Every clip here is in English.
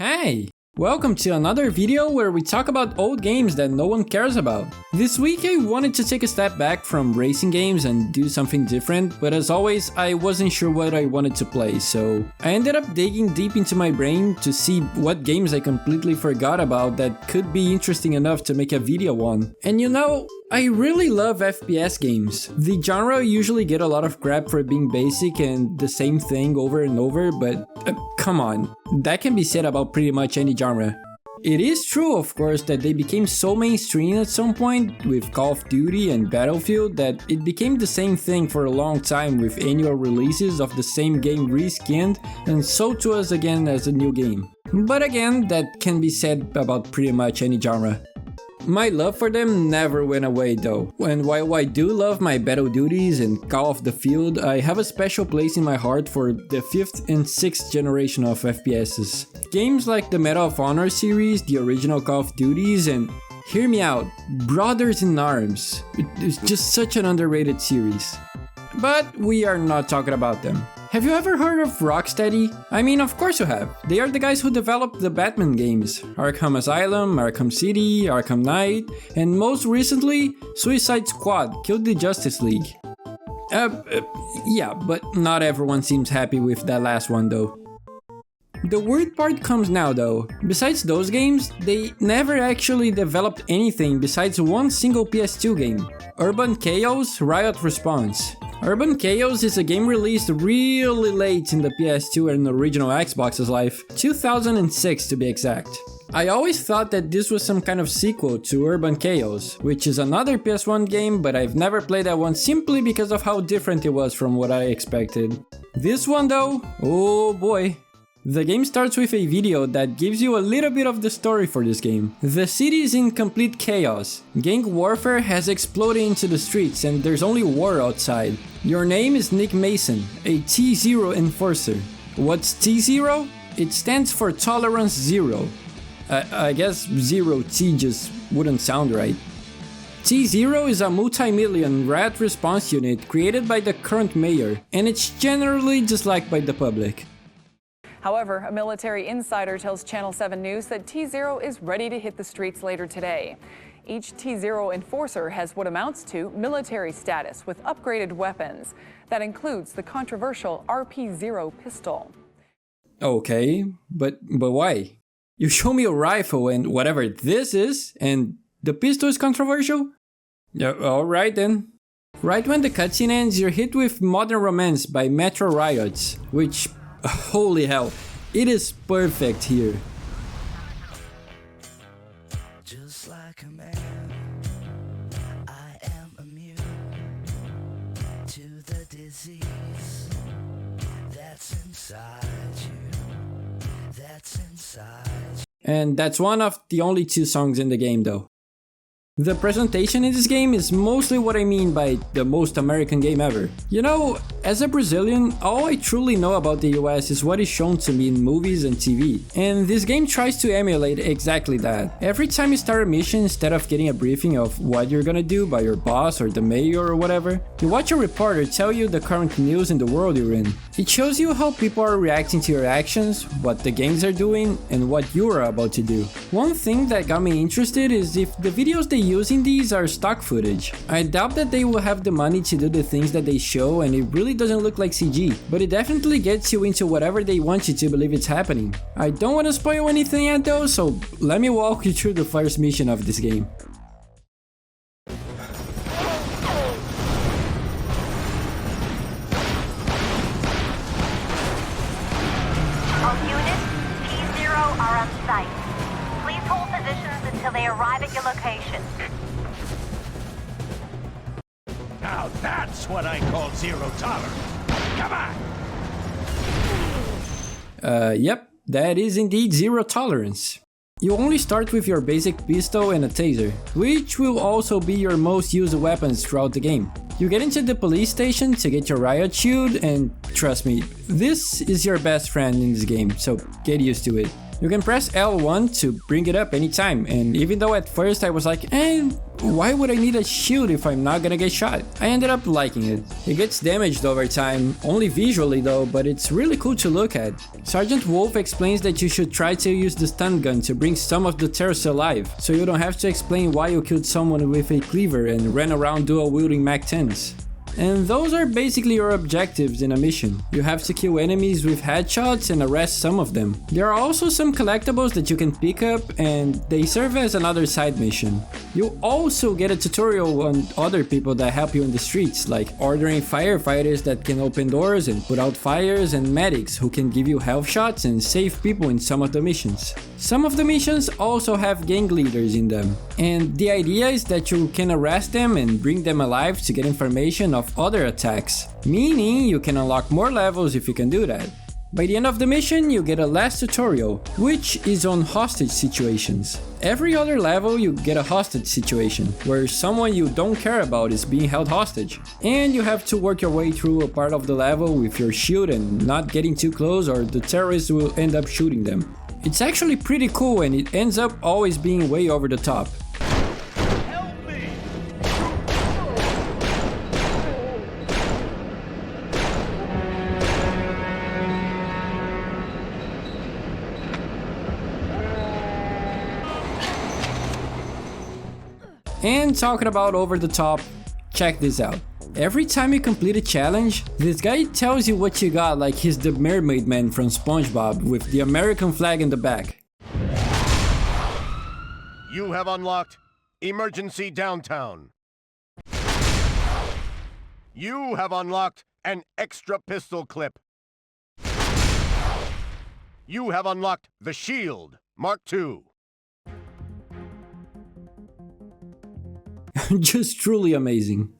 Hey! Welcome to another video where we talk about old games that no one cares about. This week I wanted to take a step back from racing games and do something different, but as always I wasn't sure what I wanted to play, so I ended up digging deep into my brain to see what games I completely forgot about that could be interesting enough to make a video on. And you know, I really love FPS games. The genre usually get a lot of crap for being basic and the same thing over and over, but come on, that can be said about pretty much any genre. It is true, of course, that they became so mainstream at some point with Call of Duty and Battlefield that it became the same thing for a long time with annual releases of the same game reskinned and sold to us again as a new game. But again, that can be said about pretty much any genre. My love for them never went away though, and while I do love my Battle Duties and Call of the Field, I have a special place in my heart for the 5th and 6th generation of FPSs. Games like the Medal of Honor series, the original Call of Duties, and hear me out, Brothers in Arms. It's just such an underrated series. But we are not talking about them. Have you ever heard of Rocksteady? I mean, of course you have. They are the guys who developed the Batman games, Arkham Asylum, Arkham City, Arkham Knight, and most recently, Suicide Squad killed the Justice League. Yeah, but not everyone seems happy with that last one though. The weird part comes now though. Besides those games, they never actually developed anything besides one single PS2 game, Urban Chaos Riot Response. Urban Chaos is a game released really late in the PS2 and original Xbox's life, 2006 to be exact. I always thought that this was some kind of sequel to Urban Chaos, which is another PS1 game, but I've never played that one simply because of how different it was from what I expected. This one though, oh boy. The game starts with a video that gives you a little bit of the story for this game. The city is in complete chaos. Gang warfare has exploded into the streets and there's only war outside. Your name is Nick Mason, a T0 enforcer. What's T0? It stands for Tolerance Zero. I guess Zero T just wouldn't sound right. T0 is a multi-million rat response unit created by the current mayor, and it's generally disliked by the public. However, a military insider tells Channel 7 News that T0 is ready to hit the streets later today. Each T0 enforcer has what amounts to military status with upgraded weapons. That includes the controversial RP0 pistol. Okay, but why? You show me a rifle and whatever this is, and the pistol is controversial? Yeah, alright then. Right when the cutscene ends, you're hit with Modern Romance by Metro Riots, which... holy hell, it is perfect here. Just like a man, I am immune to the disease that's inside you, that's inside you. And that's one of the only 2 songs in the game though. The presentation in this game is mostly what I mean by the most American game ever. You know, as a Brazilian, all I truly know about the US is what is shown to me in movies and TV. And this game tries to emulate exactly that. Every time you start a mission, instead of getting a briefing of what you're gonna do by your boss or the mayor or whatever, you watch a reporter tell you the current news in the world you're in. It shows you how people are reacting to your actions, what the gangs are doing, and what you are about to do. One thing that got me interested is if the videos they using these are stock footage. I doubt that they will have the money to do the things that they show, and it really doesn't look like CG, but it definitely gets you into whatever they want you to believe it's happening. I don't want to spoil anything yet though, so let me walk you through the first mission of this game. All units, T0 are on site. Please hold positions until they arrive at your location. Now that's what I call zero tolerance. Come on! Yep, that is indeed zero tolerance. You only start with your basic pistol and a taser, which will also be your most used weapons throughout the game. You get into the police station to get your riot shield, and trust me, this is your best friend in this game, so get used to it. You can press L1 to bring it up anytime, and even though at first I was like, why would I need a shield if I'm not gonna get shot? I ended up liking it. It gets damaged over time, only visually though, but it's really cool to look at. Sergeant Wolf explains that you should try to use the stun gun to bring some of the terrorists alive, so you don't have to explain why you killed someone with a cleaver and ran around dual wielding MAC-10s. And those are basically your objectives in a mission. You have to kill enemies with headshots and arrest some of them. There are also some collectibles that you can pick up and they serve as another side mission. You also get a tutorial on other people that help you in the streets, like ordering firefighters that can open doors and put out fires, and medics who can give you health shots and save people in some of the missions. Some of the missions also have gang leaders in them, and the idea is that you can arrest them and bring them alive to get information of other attacks, meaning you can unlock more levels if you can do that. By the end of the mission, you get a last tutorial, which is on hostage situations. Every other level you get a hostage situation, where someone you don't care about is being held hostage, and you have to work your way through a part of the level with your shield and not getting too close or the terrorists will end up shooting them. It's actually pretty cool and it ends up always being way over the top. Help me! And talking about over the top, check this out. Every time you complete a challenge, this guy tells you what you got like he's the mermaid man from SpongeBob with the American flag in the back. You have unlocked Emergency Downtown. You have unlocked an extra pistol clip. You have unlocked the Shield Mark II. Just truly amazing.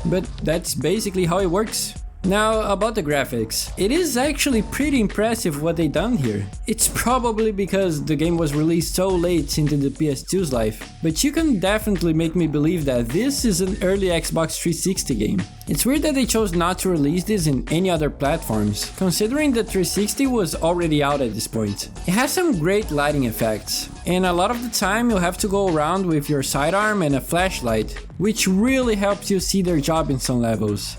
But that's basically how it works. Now about the graphics. It is actually pretty impressive what they done here. It's probably because the game was released so late into the PS2's life, but you can definitely make me believe that this is an early Xbox 360 game. It's weird that they chose not to release this in any other platforms, considering the 360 was already out at this point. It has some great lighting effects, and a lot of the time you'll have to go around with your sidearm and a flashlight, which really helps you see their job in some levels.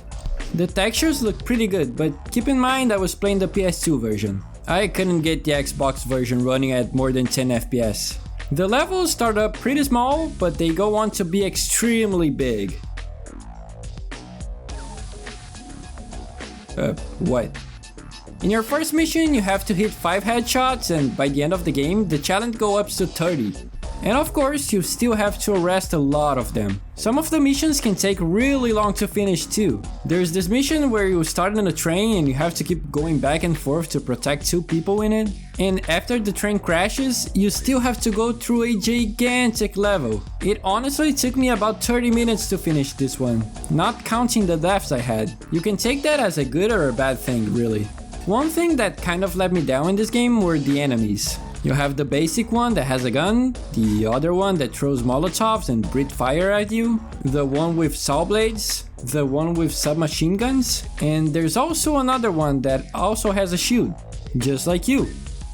The textures look pretty good, but keep in mind I was playing the PS2 version. I couldn't get the Xbox version running at more than 10 FPS. The levels start up pretty small, but they go on to be extremely big. What? In your first mission you have to hit 5 headshots, and by the end of the game the challenge goes up to 30. And of course, you still have to arrest a lot of them. Some of the missions can take really long to finish too. There's this mission where you start on a train and you have to keep going back and forth to protect 2 people in it. And after the train crashes, you still have to go through a gigantic level. It honestly took me about 30 minutes to finish this one, not counting the deaths I had. You can take that as a good or a bad thing, really. One thing that kind of let me down in this game were the enemies. You have the basic one that has a gun, the other one that throws molotovs and breathe fire at you, the one with saw blades, the one with submachine guns, and there's also another one that also has a shield, just like you.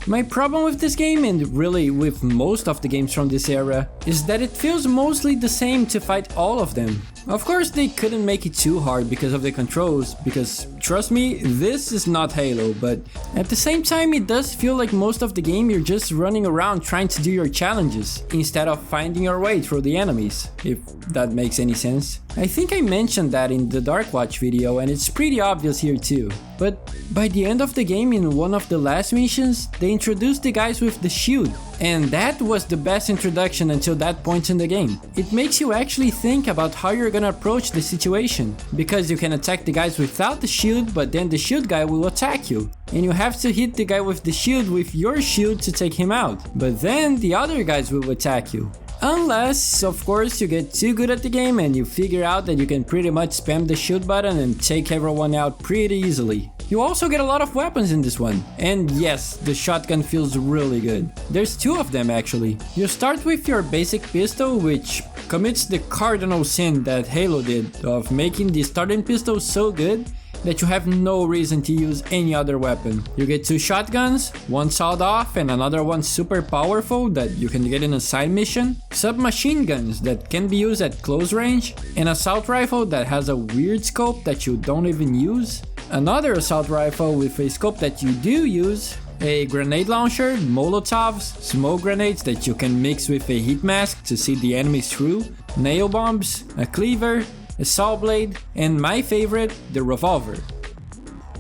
My problem with this game, and really with most of the games from this era, is that it feels mostly the same to fight all of them. Of course they couldn't make it too hard because of the controls, because trust me, this is not Halo, but at the same time it does feel like most of the game you're just running around trying to do your challenges, instead of finding your way through the enemies, if that makes any sense. I think I mentioned that in the Dark Watch video and it's pretty obvious here too. But by the end of the game, in one of the last missions, they introduced the guys with the shield. And that was the best introduction until that point in the game. It makes you actually think about how you're gonna approach the situation, because you can attack the guys without the shield, but then the shield guy will attack you. And you have to hit the guy with the shield with your shield to take him out. But then the other guys will attack you. Unless, of course, you get too good at the game and you figure out that you can pretty much spam the shoot button and take everyone out pretty easily. You also get a lot of weapons in this one. And yes, the shotgun feels really good. There's 2 of them actually. You start with your basic pistol, which commits the cardinal sin that Halo did of making the starting pistol so good that you have no reason to use any other weapon. You get 2 shotguns, one sawed-off and another one super powerful that you can get in a side mission, submachine guns that can be used at close range, an assault rifle that has a weird scope that you don't even use, another assault rifle with a scope that you do use, a grenade launcher, molotovs, smoke grenades that you can mix with a heat mask to see the enemies through, nail bombs, a cleaver, a saw blade, and my favorite, the revolver.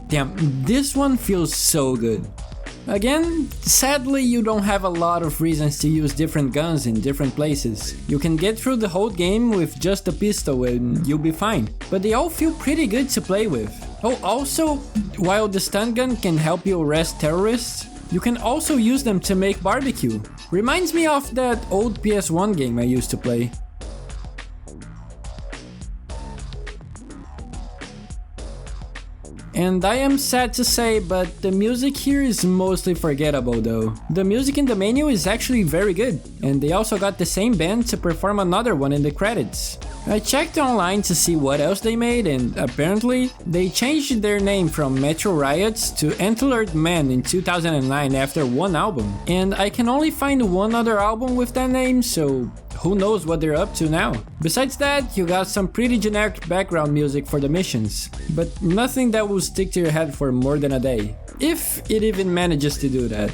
Damn, this one feels so good. Again, sadly you don't have a lot of reasons to use different guns in different places. You can get through the whole game with just a pistol and you'll be fine, but they all feel pretty good to play with. Oh, also, while the stun gun can help you arrest terrorists, you can also use them to make barbecue. Reminds me of that old PS1 game I used to play. And I am sad to say, but the music here is mostly forgettable though. The music in the menu is actually very good, and they also got the same band to perform another one in the credits. I checked online to see what else they made, and apparently they changed their name from Metro Riots to Antlered Man in 2009 after one album. And I can only find one other album with that name, so who knows what they're up to now. Besides that, you got some pretty generic background music for the missions, but nothing that will stick to your head for more than a day, if it even manages to do that.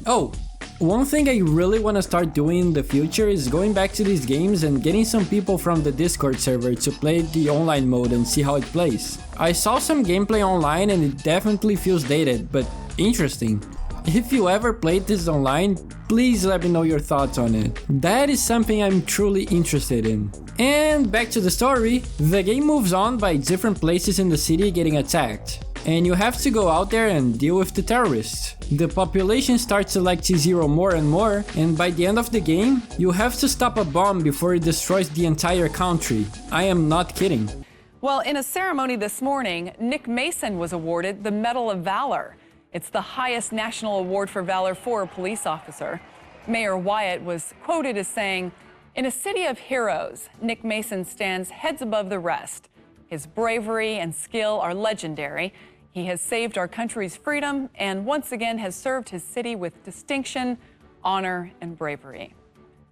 Oh, one thing I really want to start doing in the future is going back to these games and getting some people from the Discord server to play the online mode and see how it plays. I saw some gameplay online and it definitely feels dated, but interesting. If you ever played this online, please let me know your thoughts on it. That is something I'm truly interested in. And back to the story, the game moves on by different places in the city getting attacked, and you have to go out there and deal with the terrorists. The population starts to like T0 more and more, and by the end of the game, you have to stop a bomb before it destroys the entire country. I am not kidding. Well, in a ceremony this morning, Nick Mason was awarded the Medal of Valor. It's the highest national award for valor for a police officer. Mayor Wyatt was quoted as saying, "In a city of heroes, Nick Mason stands heads above the rest. His bravery and skill are legendary. He has saved our country's freedom and once again has served his city with distinction, honor, and bravery."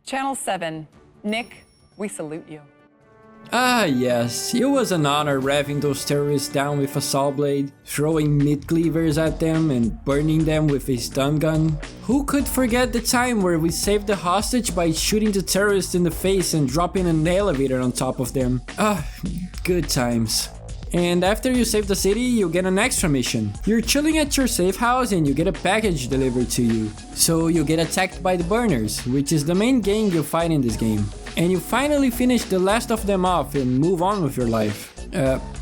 Channel 7, Nick, we salute you. Ah yes, it was an honor revving those terrorists down with a saw blade, throwing meat cleavers at them and burning them with a stun gun. Who could forget the time where we saved the hostage by shooting the terrorists in the face and dropping an elevator on top of them? Ah, good times. And after you save the city, you get an extra mission. You're chilling at your safe house and you get a package delivered to you. So you get attacked by the burners, which is the main gang you fight in this game. And you finally finish the last of them off and move on with your life.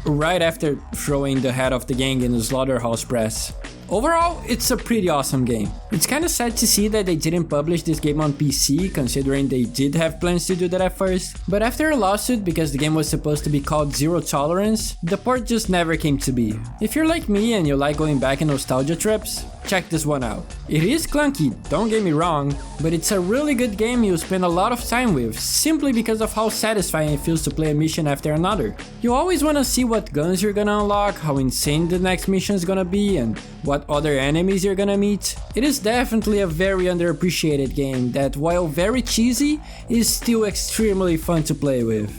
Right after throwing the head of the gang in the slaughterhouse press. Overall, it's a pretty awesome game. It's kinda sad to see that they didn't publish this game on PC, considering they did have plans to do that at first, but after a lawsuit because the game was supposed to be called Zero Tolerance, the port just never came to be. If you're like me and you like going back in nostalgia trips, check this one out. It is clunky, don't get me wrong, but it's a really good game you'll spend a lot of time with, simply because of how satisfying it feels to play a mission after another. You always wanna see what guns you're gonna unlock, how insane the next mission's gonna be, and what other enemies you're gonna meet. It is definitely a very underappreciated game that, while very cheesy, is still extremely fun to play with.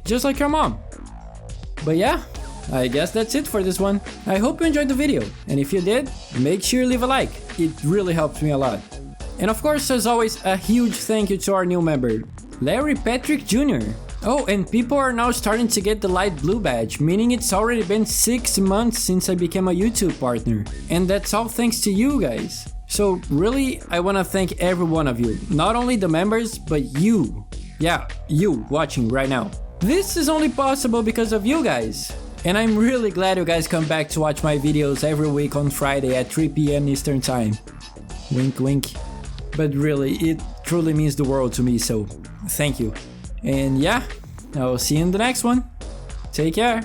Just like your mom. But yeah, I guess that's it for this one. I hope you enjoyed the video, and if you did, make sure you leave a like, it really helps me a lot. And of course, as always, a huge thank you to our new member, Larry Patrick Jr. Oh, and people are now starting to get the light blue badge, meaning it's already been 6 months since I became a YouTube partner. And that's all thanks to you guys. So really, I wanna thank every one of you, not only the members, but you. Yeah, you watching right now. This is only possible because of you guys. And I'm really glad you guys come back to watch my videos every week on Friday at 3 PM Eastern Time. Wink wink. But really, it truly means the world to me, so thank you. And yeah, I'll see you in the next one. Take care.